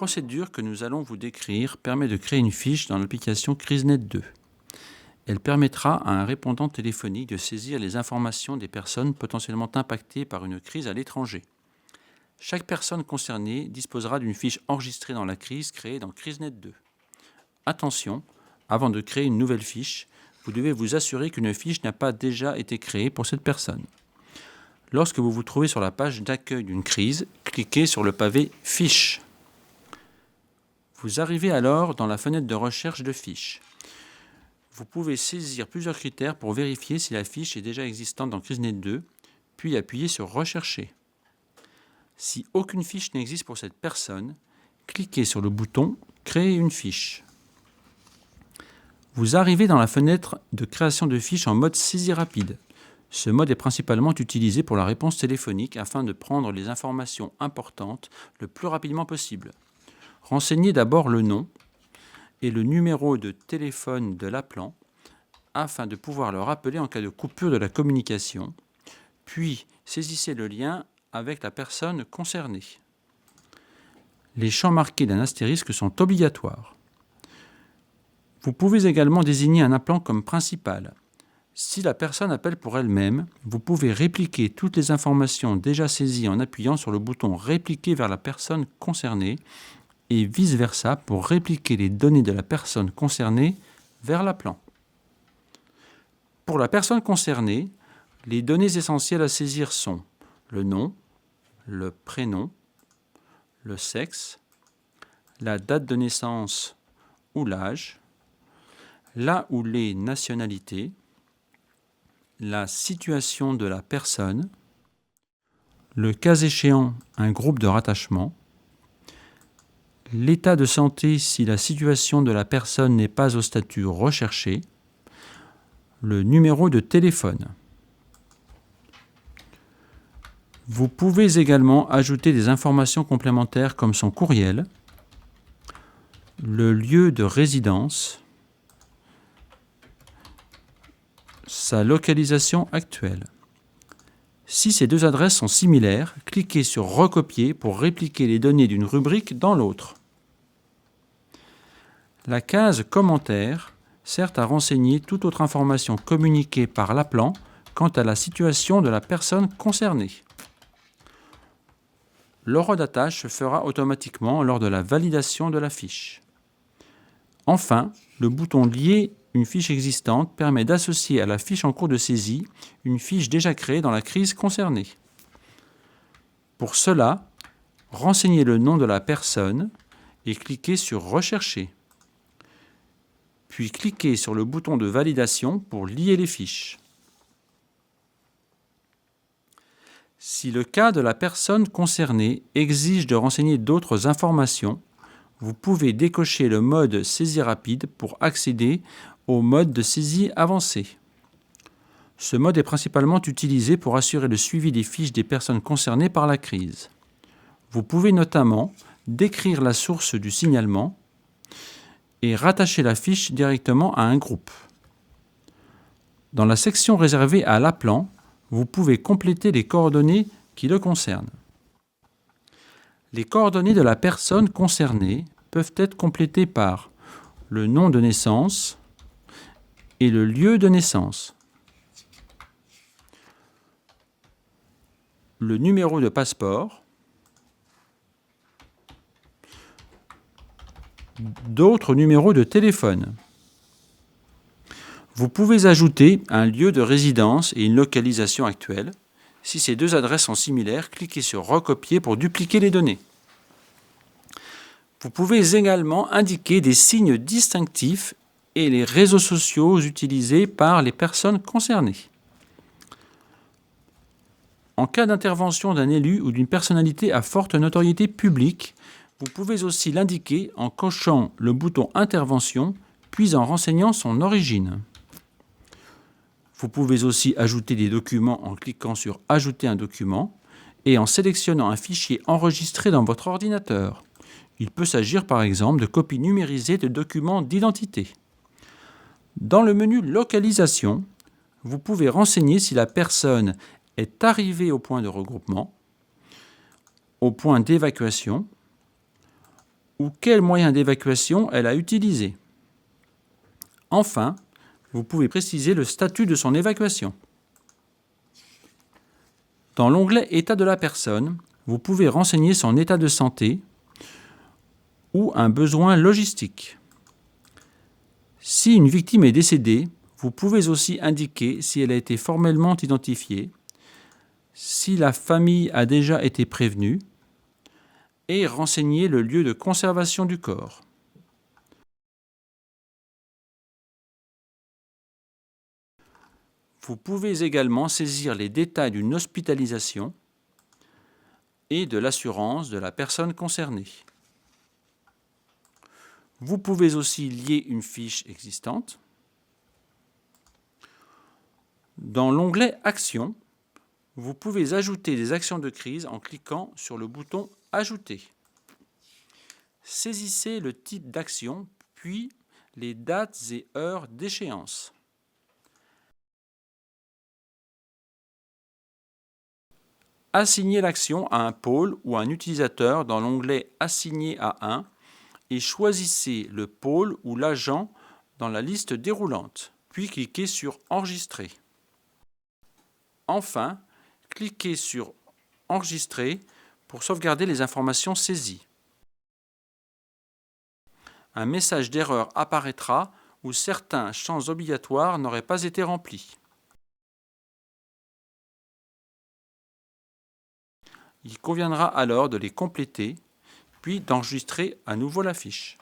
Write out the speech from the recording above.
procédure que nous allons vous décrire permet de créer une fiche dans l'application CriseNet 2. Elle permettra à un répondant téléphonique de saisir les informations des personnes potentiellement impactées par une crise à l'étranger. Chaque personne concernée disposera d'une fiche enregistrée dans la crise créée dans CriseNet 2. Attention, avant de créer une nouvelle fiche, vous devez vous assurer qu'une fiche n'a pas déjà été créée pour cette personne. Lorsque vous vous trouvez sur la page d'accueil d'une crise, cliquez sur le pavé « Fiches ». Vous arrivez alors dans la fenêtre de recherche de fiches. Vous pouvez saisir plusieurs critères pour vérifier si la fiche est déjà existante dans CriseNet 2, puis appuyer sur « Rechercher ». Si aucune fiche n'existe pour cette personne, cliquez sur le bouton « Créer une fiche ». Vous arrivez dans la fenêtre de création de fiches en mode saisie rapide. Ce mode est principalement utilisé pour la réponse téléphonique afin de prendre les informations importantes le plus rapidement possible. Renseignez d'abord le nom et le numéro de téléphone de l'appelant afin de pouvoir le rappeler en cas de coupure de la communication, puis saisissez le lien avec la personne concernée. Les champs marqués d'un astérisque sont obligatoires. Vous pouvez également désigner un appelant comme principal. Si la personne appelle pour elle-même, vous pouvez répliquer toutes les informations déjà saisies en appuyant sur le bouton « Répliquer vers la personne concernée » et vice-versa pour répliquer les données de la personne concernée vers l'appelant. Pour la personne concernée, les données essentielles à saisir sont le nom, le prénom, le sexe, la date de naissance ou l'âge, la ou les nationalités, la situation de la personne, le cas échéant un groupe de rattachement, l'état de santé si la situation de la personne n'est pas au statut recherché, le numéro de téléphone. Vous pouvez également ajouter des informations complémentaires comme son courriel, le lieu de résidence, sa localisation actuelle. Si ces deux adresses sont similaires, cliquez sur « Recopier » pour répliquer les données d'une rubrique dans l'autre. La case « Commentaires » sert à renseigner toute autre information communiquée par l'appelant quant à la situation de la personne concernée. L'horodatage se fera automatiquement lors de la validation de la fiche. Enfin, le bouton « Lier une fiche existante » permet d'associer à la fiche en cours de saisie une fiche déjà créée dans la crise concernée. Pour cela, renseignez le nom de la personne et cliquez sur « Rechercher ». Puis cliquez sur le bouton de validation pour lier les fiches. Si le cas de la personne concernée exige de renseigner d'autres informations, vous pouvez décocher le mode saisie rapide pour accéder au mode de saisie avancée. Ce mode est principalement utilisé pour assurer le suivi des fiches des personnes concernées par la crise. Vous pouvez notamment décrire la source du signalement et rattacher la fiche directement à un groupe. Dans la section réservée à l'appelant, vous pouvez compléter les coordonnées qui le concernent. Les coordonnées de la personne concernée peuvent être complétées par le nom de naissance et le lieu de naissance, le numéro de passeport, d'autres numéros de téléphone. Vous pouvez ajouter un lieu de résidence et une localisation actuelle. Si ces deux adresses sont similaires, cliquez sur « Recopier » pour dupliquer les données. Vous pouvez également indiquer des signes distinctifs et les réseaux sociaux utilisés par les personnes concernées. En cas d'intervention d'un élu ou d'une personnalité à forte notoriété publique, vous pouvez aussi l'indiquer en cochant le bouton « Intervention » puis en renseignant son origine. Vous pouvez aussi ajouter des documents en cliquant sur « Ajouter un document » et en sélectionnant un fichier enregistré dans votre ordinateur. Il peut s'agir par exemple de copies numérisées de documents d'identité. Dans le menu « Localisation », vous pouvez renseigner si la personne est arrivée au point de regroupement, au point d'évacuation, ou quel moyen d'évacuation elle a utilisé. Enfin, vous pouvez préciser le statut de son évacuation. Dans l'onglet « État de la personne », vous pouvez renseigner son état de santé ou un besoin logistique. Si une victime est décédée, vous pouvez aussi indiquer si elle a été formellement identifiée, si la famille a déjà été prévenue, et renseigner le lieu de conservation du corps. Vous pouvez également saisir les détails d'une hospitalisation et de l'assurance de la personne concernée. Vous pouvez aussi lier une fiche existante. Dans l'onglet « Actions », vous pouvez ajouter des actions de crise en cliquant sur le bouton « Ajouter ». Saisissez le type d'action, puis les dates et heures d'échéance. Assignez l'action à un pôle ou un utilisateur dans l'onglet « Assigner à un » et choisissez le pôle ou l'agent dans la liste déroulante, puis cliquez sur « Enregistrer ». Enfin, cliquez sur « Enregistrer » pour sauvegarder les informations saisies. Un message d'erreur apparaîtra où certains champs obligatoires n'auraient pas été remplis. Il conviendra alors de les compléter, puis d'enregistrer à nouveau la fiche.